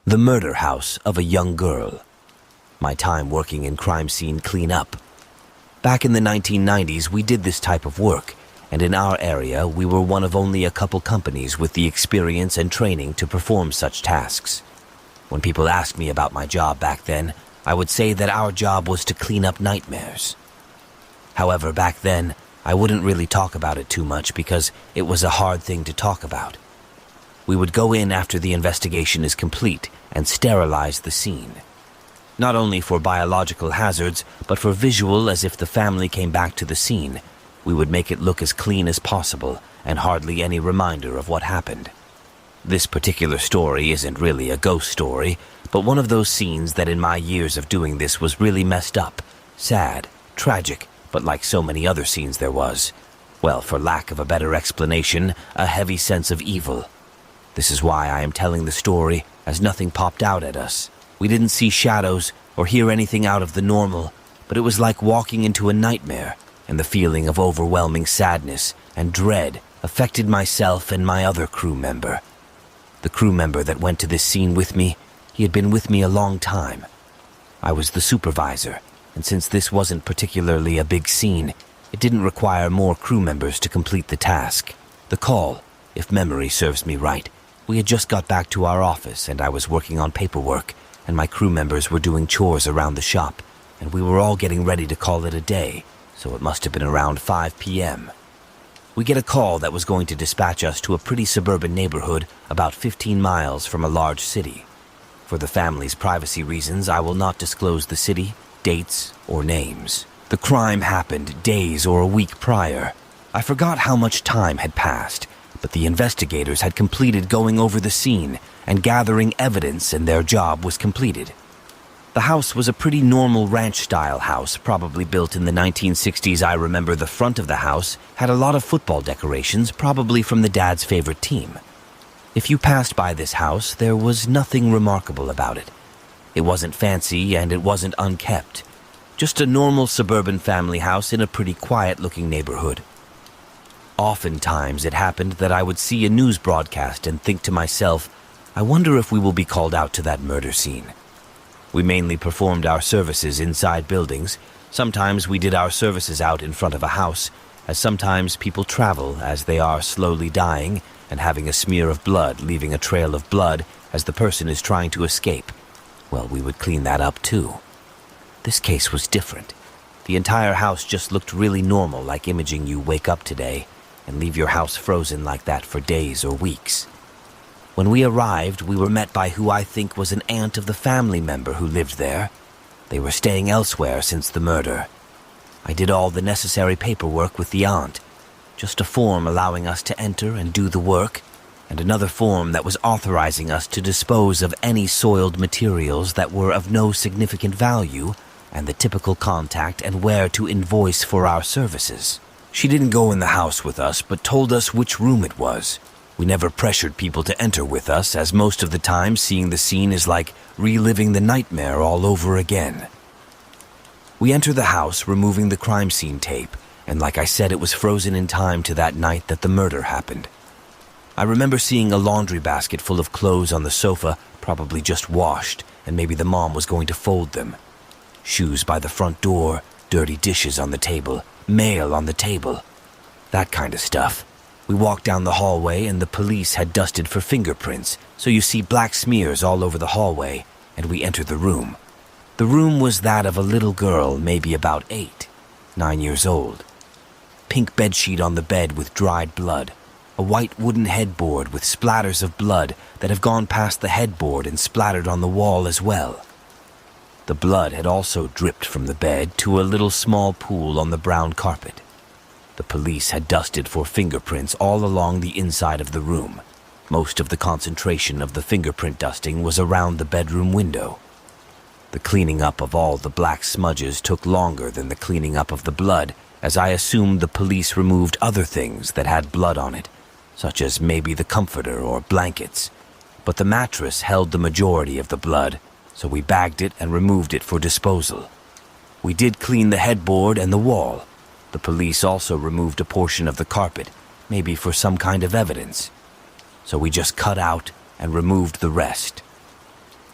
The murder house of a young girl. My time working in crime scene cleanup. Back in the 1990s, we did this type of work, and in our area, we were one of only a couple companies with the experience and training to perform such tasks. When people asked me about my job back then, I would say that our job was to clean up nightmares. However, back then, I wouldn't really talk about it too much because it was a hard thing to talk about. We would go in after the investigation is complete and sterilize the scene. Not only for biological hazards, but for visual, as if the family came back to the scene. We would make it look as clean as possible and hardly any reminder of what happened. This particular story isn't really a ghost story, but one of those scenes that in my years of doing this was really messed up, sad, tragic, but like so many other scenes there was, well, for lack of a better explanation, a heavy sense of evil. This is why I am telling the story, as nothing popped out at us. We didn't see shadows or hear anything out of the normal, but it was like walking into a nightmare, and the feeling of overwhelming sadness and dread affected myself and my other crew member. The crew member that went to this scene with me, he had been with me a long time. I was the supervisor, and since this wasn't particularly a big scene, it didn't require more crew members to complete the task. The call, if memory serves me right, we had just got back to our office and I was working on paperwork, and my crew members were doing chores around the shop, and we were all getting ready to call it a day, so it must have been around 5 p.m. We get a call that was going to dispatch us to a pretty suburban neighborhood about 15 miles from a large city. For the family's privacy reasons, I will not disclose the city, dates, or names. The crime happened days or a week prior. I forgot how much time had passed, but the investigators had completed going over the scene and gathering evidence, and their job was completed. The house was a pretty normal ranch-style house, probably built in the 1960s. I remember the front of the house had a lot of football decorations, probably from the dad's favorite team. If you passed by this house, there was nothing remarkable about it. It wasn't fancy and it wasn't unkept. Just a normal suburban family house in a pretty quiet-looking neighborhood. Oftentimes it happened that I would see a news broadcast and think to myself, I wonder if we will be called out to that murder scene. We mainly performed our services inside buildings. Sometimes we did our services out in front of a house, as sometimes people travel as they are slowly dying and having a smear of blood, leaving a trail of blood as the person is trying to escape. Well, we would clean that up too. This case was different. The entire house just looked really normal, like imaging you wake up today and leave your house frozen like that for days or weeks. When we arrived, we were met by who I think was an aunt of the family member who lived there. They were staying elsewhere since the murder. I did all the necessary paperwork with the aunt, just a form allowing us to enter and do the work, and another form that was authorizing us to dispose of any soiled materials that were of no significant value, and the typical contact and where to invoice for our services. She didn't go in the house with us, but told us which room it was. We never pressured people to enter with us, as most of the time seeing the scene is like reliving the nightmare all over again. We enter the house, removing the crime scene tape, and like I said, it was frozen in time to that night that the murder happened. I remember seeing a laundry basket full of clothes on the sofa, probably just washed, and maybe the mom was going to fold them. Shoes by the front door, dirty dishes on the table, mail on the table. That kind of stuff. We walked down the hallway and the police had dusted for fingerprints, so you see black smears all over the hallway, and we enter the room. The room was that of a little girl, maybe about 8, 9 years old. Pink bedsheet on the bed with dried blood. A white wooden headboard with splatters of blood that have gone past the headboard and splattered on the wall as well. The blood had also dripped from the bed to a little small pool on the brown carpet. The police had dusted for fingerprints all along the inside of the room. Most of the concentration of the fingerprint dusting was around the bedroom window. The cleaning up of all the black smudges took longer than the cleaning up of the blood, as I assumed the police removed other things that had blood on it, such as maybe the comforter or blankets. But the mattress held the majority of the blood, so we bagged it and removed it for disposal. We did clean the headboard and the wall. The police also removed a portion of the carpet, maybe for some kind of evidence. So we just cut out and removed the rest.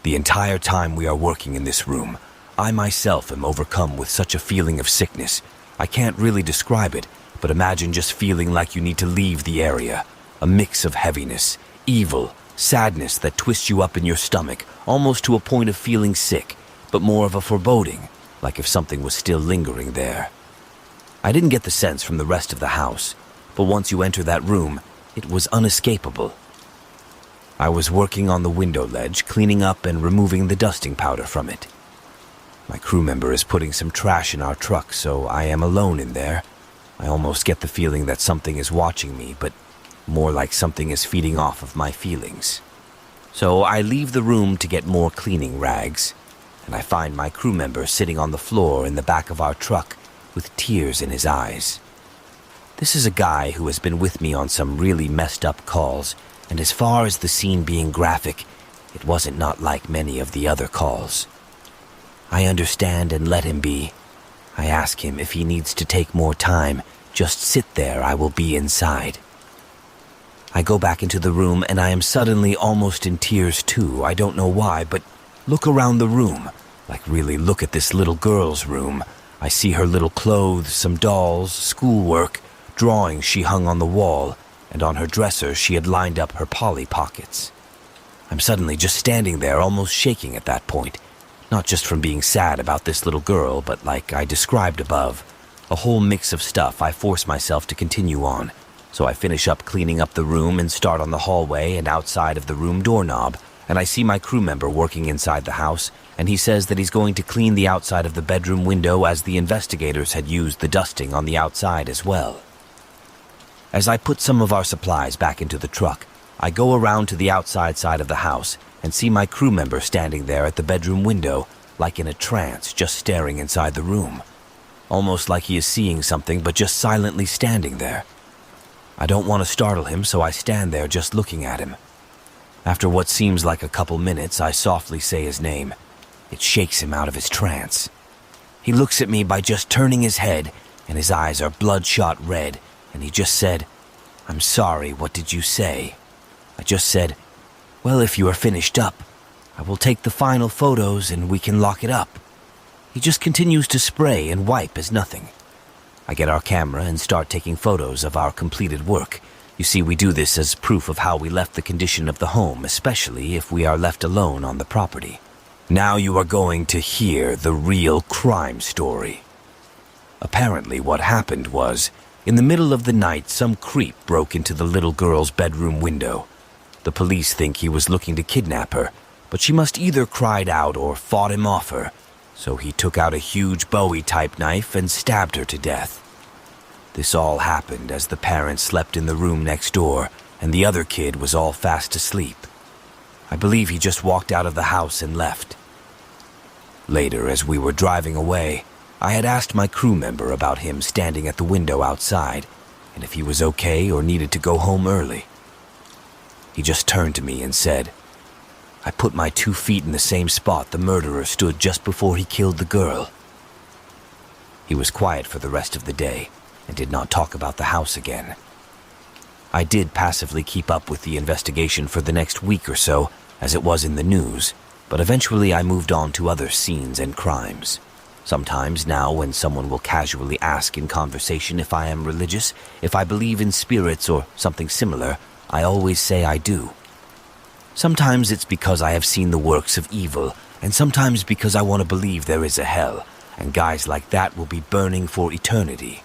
The entire time we are working in this room, I myself am overcome with such a feeling of sickness. I can't really describe it, but imagine just feeling like you need to leave the area. A mix of heaviness, evil, sadness that twists you up in your stomach, almost to a point of feeling sick, but more of a foreboding, like if something was still lingering there. I didn't get the sense from the rest of the house, but once you enter that room, it was unescapable. I was working on the window ledge, cleaning up and removing the dusting powder from it. My crew member is putting some trash in our truck, so I am alone in there. I almost get the feeling that something is watching me, but more like something is feeding off of my feelings. So I leave the room to get more cleaning rags, and I find my crew member sitting on the floor in the back of our truck with tears in his eyes. This is a guy who has been with me on some really messed up calls, and as far as the scene being graphic, it wasn't not like many of the other calls. I understand and let him be. I ask him if he needs to take more time. Just sit there, I will be inside. I go back into the room and I am suddenly almost in tears too. I don't know why, but look around the room. Like really look at this little girl's room. I see her little clothes, some dolls, schoolwork, drawings she hung on the wall, and on her dresser she had lined up her Polly Pockets. I'm suddenly just standing there, almost shaking at that point. Not just from being sad about this little girl, but like I described above. A whole mix of stuff. I force myself to continue on. So I finish up cleaning up the room and start on the hallway and outside of the room doorknob, and I see my crew member working inside the house, and he says that he's going to clean the outside of the bedroom window as the investigators had used the dusting on the outside as well. As I put some of our supplies back into the truck, I go around to the outside side of the house and see my crew member standing there at the bedroom window, like in a trance, just staring inside the room. Almost like he is seeing something, but just silently standing there. I don't want to startle him, so I stand there just looking at him. After what seems like a couple minutes, I softly say his name. It shakes him out of his trance. He looks at me by just turning his head, and his eyes are bloodshot red, and he just said, "I'm sorry, what did you say?" I just said, "Well, if you are finished up, I will take the final photos and we can lock it up." He just continues to spray and wipe as nothing. I get our camera and start taking photos of our completed work. You see, we do this as proof of how we left the condition of the home, especially if we are left alone on the property. Now you are going to hear the real crime story. Apparently what happened was, in the middle of the night, some creep broke into the little girl's bedroom window. The police think he was looking to kidnap her, but she must either cried out or fought him off her, so he took out a huge Bowie-type knife and stabbed her to death. This all happened as the parents slept in the room next door, and the other kid was all fast asleep. I believe he just walked out of the house and left. Later, as we were driving away, I had asked my crew member about him standing at the window outside, and if he was okay or needed to go home early. He just turned to me and said, "I put my 2 feet in the same spot the murderer stood just before he killed the girl." He was quiet for the rest of the day and did not talk about the house again. I did passively keep up with the investigation for the next week or so, as it was in the news, but eventually I moved on to other scenes and crimes. Sometimes now, when someone will casually ask in conversation if I am religious, if I believe in spirits or something similar, I always say I do. Sometimes it's because I have seen the works of evil, and sometimes because I want to believe there is a hell, and guys like that will be burning for eternity.